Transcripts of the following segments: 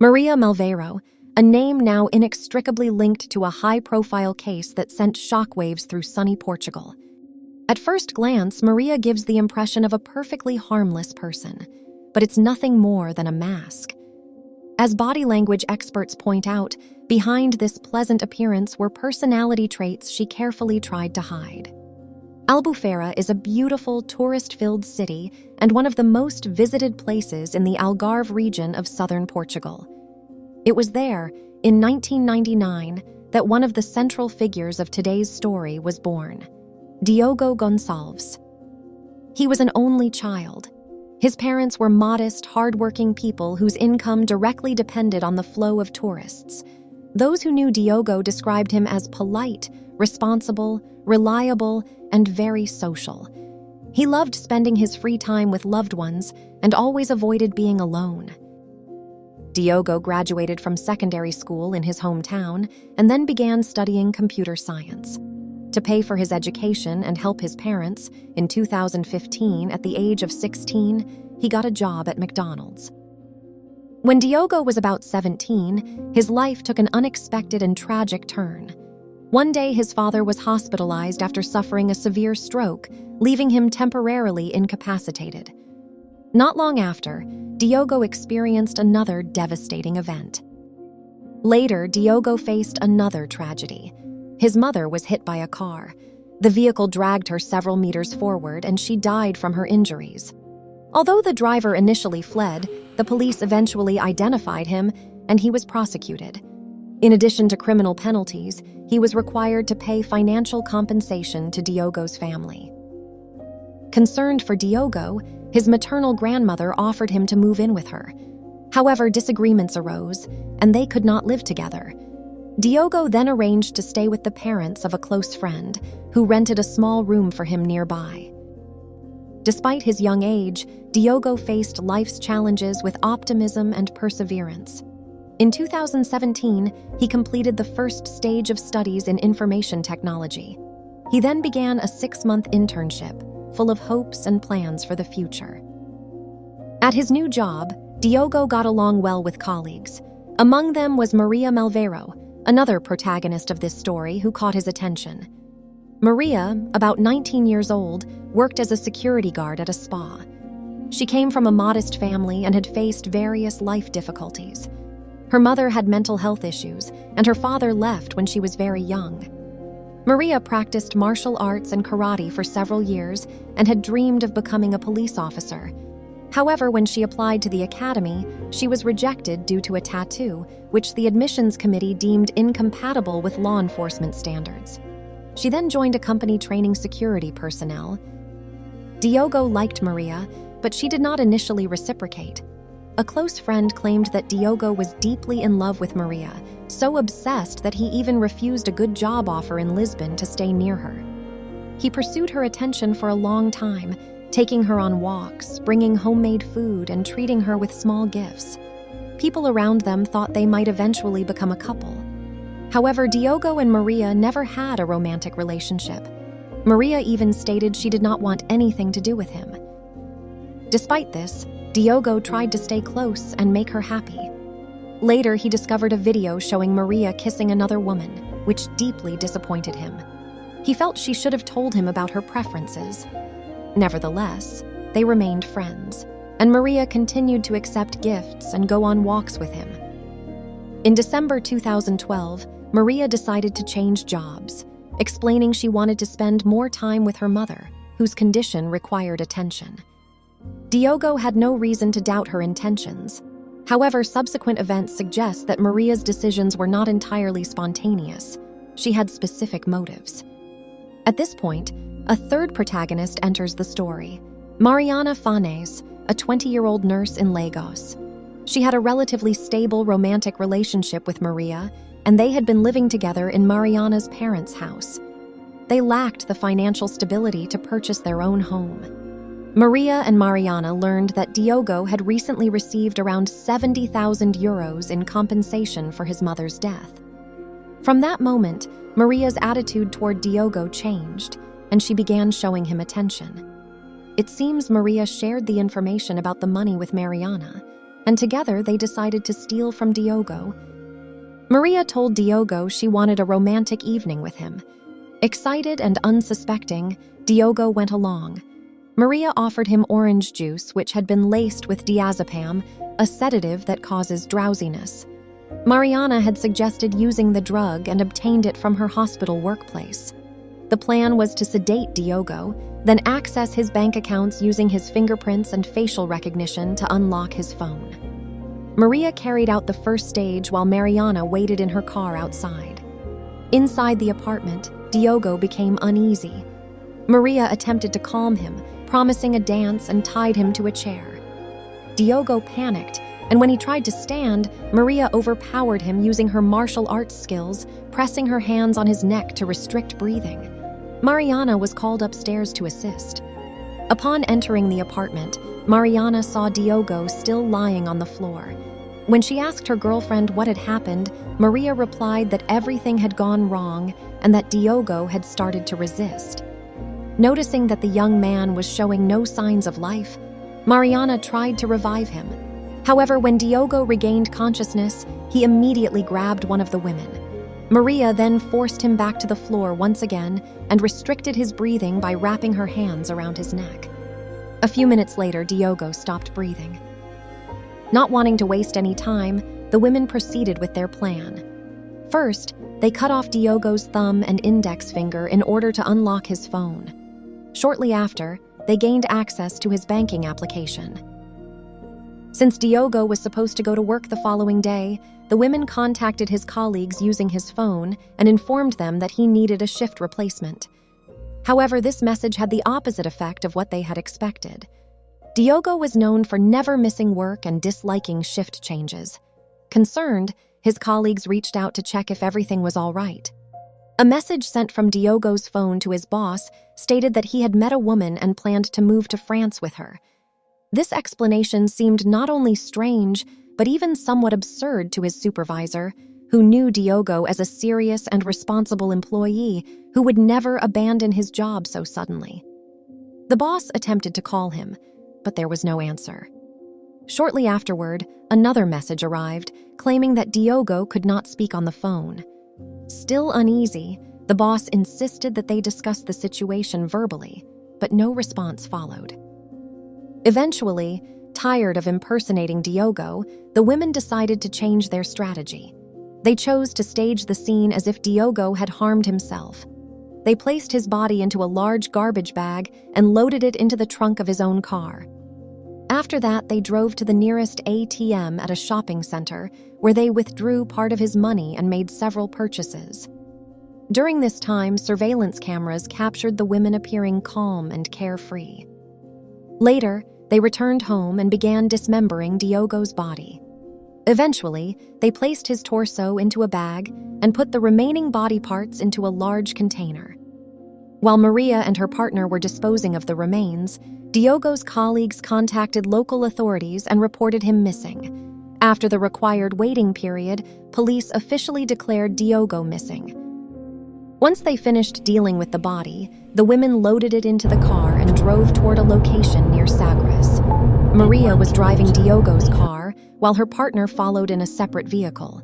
Maria Malveiro, a name now inextricably linked to a high-profile case that sent shockwaves through sunny Portugal. At first glance, Maria gives the impression of a perfectly harmless person, but it's nothing more than a mask. As body language experts point out, behind this pleasant appearance were personality traits she carefully tried to hide. Albufeira is a beautiful, tourist-filled city and one of the most visited places in the Algarve region of southern Portugal. It was there, in 1999, that one of the central figures of today's story was born, Diogo Gonçalves. He was an only child. His parents were modest, hard-working people whose income directly depended on the flow of tourists. Those who knew Diogo described him as polite, responsible, reliable, and very social. He loved spending his free time with loved ones and always avoided being alone. Diogo graduated from secondary school in his hometown and then began studying computer science. To pay for his education and help his parents, in 2015, at the age of 16, he got a job at McDonald's. When Diogo was about 17, his life took an unexpected and tragic turn. One day, his father was hospitalized after suffering a severe stroke, leaving him temporarily incapacitated. Not long after, Diogo experienced another devastating event. Later, Diogo faced another tragedy. His mother was hit by a car. The vehicle dragged her several meters forward, and she died from her injuries. Although the driver initially fled, the police eventually identified him, and he was prosecuted. In addition to criminal penalties, he was required to pay financial compensation to Diogo's family. Concerned for Diogo, his maternal grandmother offered him to move in with her. However, disagreements arose, and they could not live together. Diogo then arranged to stay with the parents of a close friend, who rented a small room for him nearby. Despite his young age, Diogo faced life's challenges with optimism and perseverance. In 2017, he completed the first stage of studies in information technology. He then began a 6-month internship, full of hopes and plans for the future. At his new job, Diogo got along well with colleagues. Among them was Maria Malveiro, another protagonist of this story who caught his attention. Maria, about 19 years old, worked as a security guard at a spa. She came from a modest family and had faced various life difficulties. Her mother had mental health issues, and her father left when she was very young. Maria practiced martial arts and karate for several years and had dreamed of becoming a police officer. However, when she applied to the academy, she was rejected due to a tattoo, which the admissions committee deemed incompatible with law enforcement standards. She then joined a company training security personnel. Diogo liked Maria, but she did not initially reciprocate. A close friend claimed that Diogo was deeply in love with Maria, so obsessed that he even refused a good job offer in Lisbon to stay near her. He pursued her attention for a long time, taking her on walks, bringing homemade food, and treating her with small gifts. People around them thought they might eventually become a couple. However, Diogo and Maria never had a romantic relationship. Maria even stated she did not want anything to do with him. Despite this, Diogo tried to stay close and make her happy. Later, he discovered a video showing Maria kissing another woman, which deeply disappointed him. He felt she should have told him about her preferences. Nevertheless, they remained friends, and Maria continued to accept gifts and go on walks with him. In December 2012, Maria decided to change jobs, explaining she wanted to spend more time with her mother, whose condition required attention. Diogo had no reason to doubt her intentions. However, subsequent events suggest that Maria's decisions were not entirely spontaneous. She had specific motives. At this point, a third protagonist enters the story, Mariana Fanes, a 20-year-old nurse in Lagos. She had a relatively stable romantic relationship with Maria, and they had been living together in Mariana's parents' house. They lacked the financial stability to purchase their own home. Maria and Mariana learned that Diogo had recently received around 70,000 euros in compensation for his mother's death. From that moment, Maria's attitude toward Diogo changed, and she began showing him attention. It seems Maria shared the information about the money with Mariana, and together they decided to steal from Diogo. Maria told Diogo she wanted a romantic evening with him. Excited and unsuspecting, Diogo went along. Maria offered him orange juice, which had been laced with diazepam, a sedative that causes drowsiness. Mariana had suggested using the drug and obtained it from her hospital workplace. The plan was to sedate Diogo, then access his bank accounts using his fingerprints and facial recognition to unlock his phone. Maria carried out the first stage while Mariana waited in her car outside. Inside the apartment, Diogo became uneasy. Maria attempted to calm him, promising a dance, and tied him to a chair. Diogo panicked, and when he tried to stand, Maria overpowered him using her martial arts skills, pressing her hands on his neck to restrict breathing. Mariana was called upstairs to assist. Upon entering the apartment, Mariana saw Diogo still lying on the floor. When she asked her girlfriend what had happened, Maria replied that everything had gone wrong and that Diogo had started to resist. Noticing that the young man was showing no signs of life, Mariana tried to revive him. However, when Diogo regained consciousness, he immediately grabbed one of the women. Maria then forced him back to the floor once again and restricted his breathing by wrapping her hands around his neck. A few minutes later, Diogo stopped breathing. Not wanting to waste any time, the women proceeded with their plan. First, they cut off Diogo's thumb and index finger in order to unlock his phone. Shortly after, they gained access to his banking application. Since Diogo was supposed to go to work the following day, the women contacted his colleagues using his phone and informed them that he needed a shift replacement. However, this message had the opposite effect of what they had expected. Diogo was known for never missing work and disliking shift changes. Concerned, his colleagues reached out to check if everything was all right. A message sent from Diogo's phone to his boss stated that he had met a woman and planned to move to France with her. This explanation seemed not only strange, but even somewhat absurd to his supervisor, who knew Diogo as a serious and responsible employee who would never abandon his job so suddenly. The boss attempted to call him, but there was no answer. Shortly afterward, another message arrived, claiming that Diogo could not speak on the phone. Still uneasy, the boss insisted that they discuss the situation verbally, but no response followed. Eventually, tired of impersonating Diogo, the women decided to change their strategy. They chose to stage the scene as if Diogo had harmed himself. They placed his body into a large garbage bag and loaded it into the trunk of his own car. After that, they drove to the nearest ATM at a shopping center, where they withdrew part of his money and made several purchases. During this time, surveillance cameras captured the women appearing calm and carefree. Later, they returned home and began dismembering Diogo's body. Eventually, they placed his torso into a bag and put the remaining body parts into a large container. While Maria and her partner were disposing of the remains, Diogo's colleagues contacted local authorities and reported him missing. After the required waiting period, police officially declared Diogo missing. Once they finished dealing with the body, the women loaded it into the car and drove toward a location near Sagres. Maria was driving Diogo's car, while her partner followed in a separate vehicle.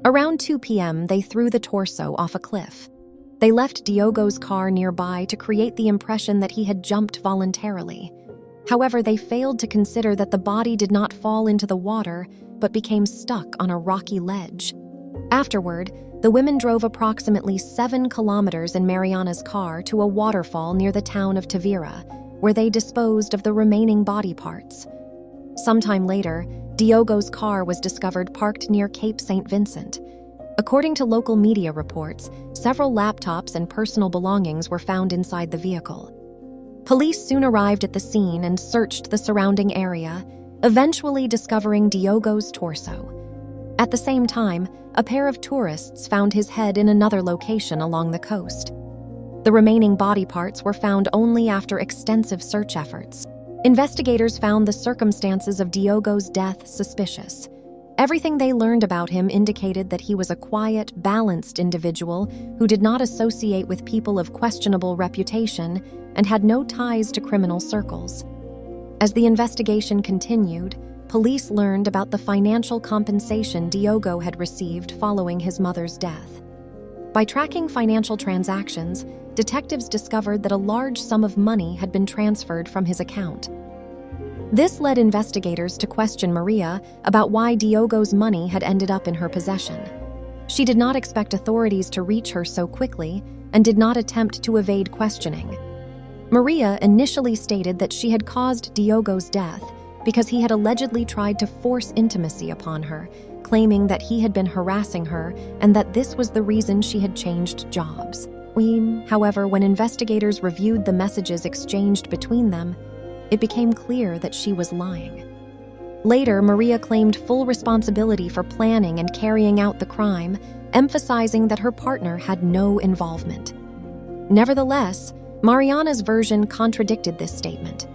Around 2 p.m., they threw the torso off a cliff. They left Diogo's car nearby to create the impression that he had jumped voluntarily. However, they failed to consider that the body did not fall into the water, but became stuck on a rocky ledge. Afterward, the women drove approximately 7 kilometers in Mariana's car to a waterfall near the town of Tavira, where they disposed of the remaining body parts. Sometime later, Diogo's car was discovered parked near Cape St. Vincent. According to local media reports, several laptops and personal belongings were found inside the vehicle. Police soon arrived at the scene and searched the surrounding area, eventually discovering Diogo's torso. At the same time, a pair of tourists found his head in another location along the coast. The remaining body parts were found only after extensive search efforts. Investigators found the circumstances of Diogo's death suspicious. Everything they learned about him indicated that he was a quiet, balanced individual who did not associate with people of questionable reputation and had no ties to criminal circles. As the investigation continued, police learned about the financial compensation Diogo had received following his mother's death. By tracking financial transactions, detectives discovered that a large sum of money had been transferred from his account. This led investigators to question Maria about why Diogo's money had ended up in her possession. She did not expect authorities to reach her so quickly and did not attempt to evade questioning. Maria initially stated that she had caused Diogo's death because he had allegedly tried to force intimacy upon her, claiming that he had been harassing her and that this was the reason she had changed jobs. However, when investigators reviewed the messages exchanged between them, it became clear that she was lying. Later, Maria claimed full responsibility for planning and carrying out the crime, emphasizing that her partner had no involvement. Nevertheless, Mariana's version contradicted this statement.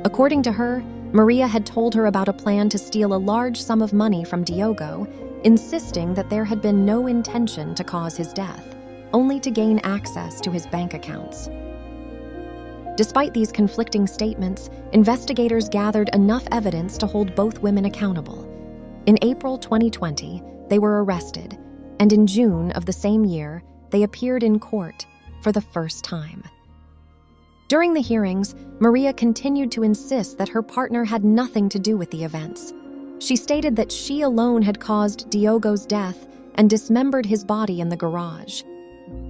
According to her, Maria had told her about a plan to steal a large sum of money from Diogo, insisting that there had been no intention to cause his death, only to gain access to his bank accounts. Despite these conflicting statements, investigators gathered enough evidence to hold both women accountable. In April 2020, they were arrested, and in June of the same year, they appeared in court for the first time. During the hearings, Maria continued to insist that her partner had nothing to do with the events. She stated that she alone had caused Diogo's death and dismembered his body in the garage.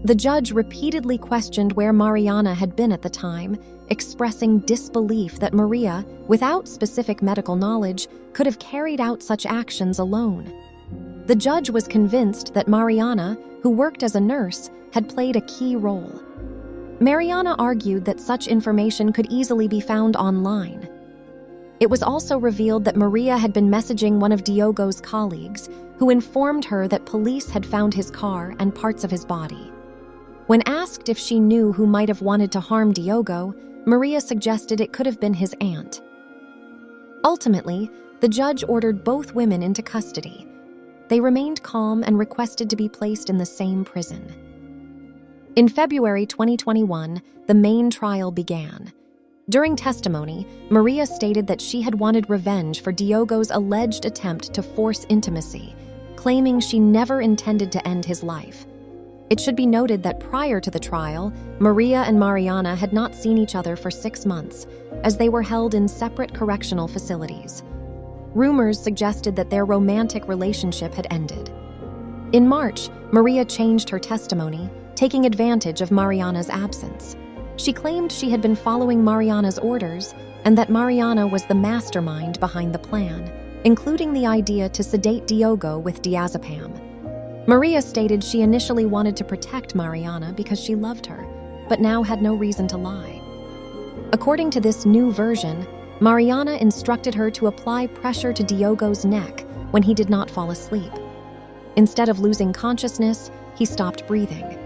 The judge repeatedly questioned where Mariana had been at the time, expressing disbelief that Maria, without specific medical knowledge, could have carried out such actions alone. The judge was convinced that Mariana, who worked as a nurse, had played a key role. Mariana argued that such information could easily be found online. It was also revealed that Maria had been messaging one of Diogo's colleagues, who informed her that police had found his car and parts of his body. When asked if she knew who might have wanted to harm Diogo, Maria suggested it could have been his aunt. Ultimately, the judge ordered both women into custody. They remained calm and requested to be placed in the same prison. In February 2021, the main trial began. During testimony, Maria stated that she had wanted revenge for Diogo's alleged attempt to force intimacy, claiming she never intended to end his life. It should be noted that prior to the trial, Maria and Mariana had not seen each other for 6 months, as they were held in separate correctional facilities. Rumors suggested that their romantic relationship had ended. In March, Maria changed her testimony, taking advantage of Mariana's absence. She claimed she had been following Mariana's orders and that Mariana was the mastermind behind the plan, including the idea to sedate Diogo with diazepam. Maria stated she initially wanted to protect Mariana because she loved her, but now had no reason to lie. According to this new version, Mariana instructed her to apply pressure to Diogo's neck when he did not fall asleep. Instead of losing consciousness, he stopped breathing.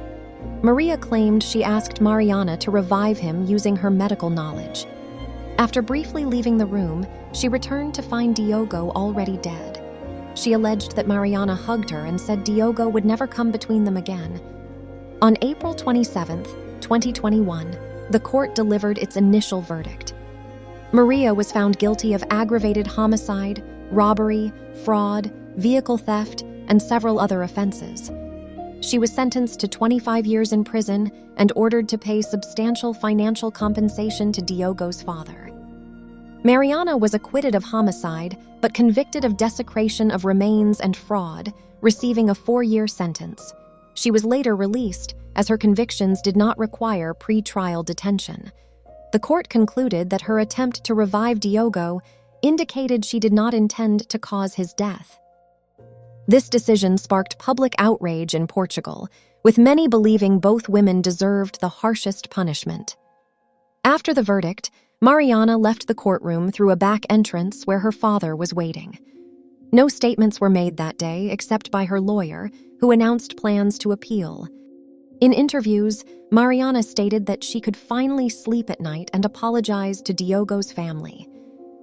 Maria claimed she asked Mariana to revive him using her medical knowledge. After briefly leaving the room, she returned to find Diogo already dead. She alleged that Mariana hugged her and said Diogo would never come between them again. On April 27, 2021, the court delivered its initial verdict. Maria was found guilty of aggravated homicide, robbery, fraud, vehicle theft, and several other offenses. She was sentenced to 25 years in prison and ordered to pay substantial financial compensation to Diogo's father. Mariana was acquitted of homicide, but convicted of desecration of remains and fraud, receiving a 4-year sentence. She was later released, as her convictions did not require pre-trial detention. The court concluded that her attempt to revive Diogo indicated she did not intend to cause his death. This decision sparked public outrage in Portugal, with many believing both women deserved the harshest punishment. After the verdict, Mariana left the courtroom through a back entrance where her father was waiting. No statements were made that day except by her lawyer, who announced plans to appeal. In interviews, Mariana stated that she could finally sleep at night and apologized to Diogo's family.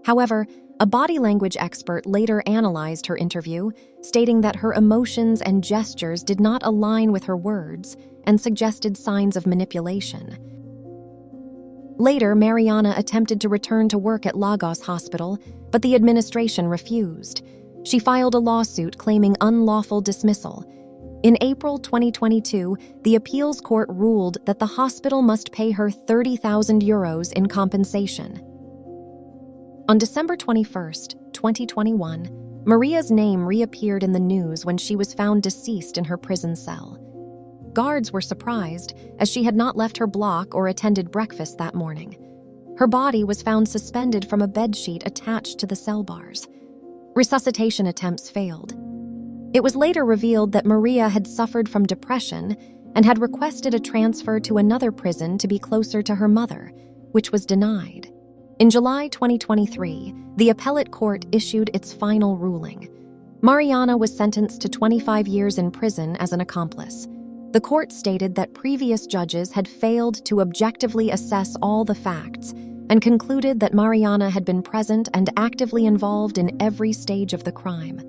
However, a body language expert later analyzed her interview, stating that her emotions and gestures did not align with her words and suggested signs of manipulation. Later, Mariana attempted to return to work at Lagos Hospital, but the administration refused. She filed a lawsuit claiming unlawful dismissal. In April 2022, the appeals court ruled that the hospital must pay her €30,000 in compensation. On December 21, 2021, Maria's name reappeared in the news when she was found deceased in her prison cell. Guards were surprised, as she had not left her block or attended breakfast that morning. Her body was found suspended from a bedsheet attached to the cell bars. Resuscitation attempts failed. It was later revealed that Maria had suffered from depression and had requested a transfer to another prison to be closer to her mother, which was denied. In July 2023, the appellate court issued its final ruling. Mariana was sentenced to 25 years in prison as an accomplice. The court stated that previous judges had failed to objectively assess all the facts and concluded that Mariana had been present and actively involved in every stage of the crime.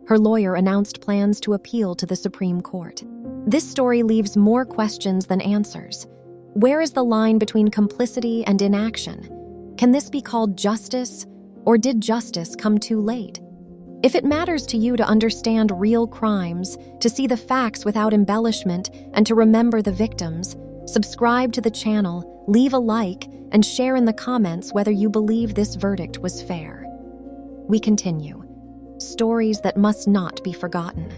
Her lawyer announced plans to appeal to the Supreme Court. This story leaves more questions than answers. Where is the line between complicity and inaction? Can this be called justice, or did justice come too late? If it matters to you to understand real crimes, to see the facts without embellishment, and to remember the victims, subscribe to the channel, leave a like, and share in the comments whether you believe this verdict was fair. We continue. Stories that must not be forgotten.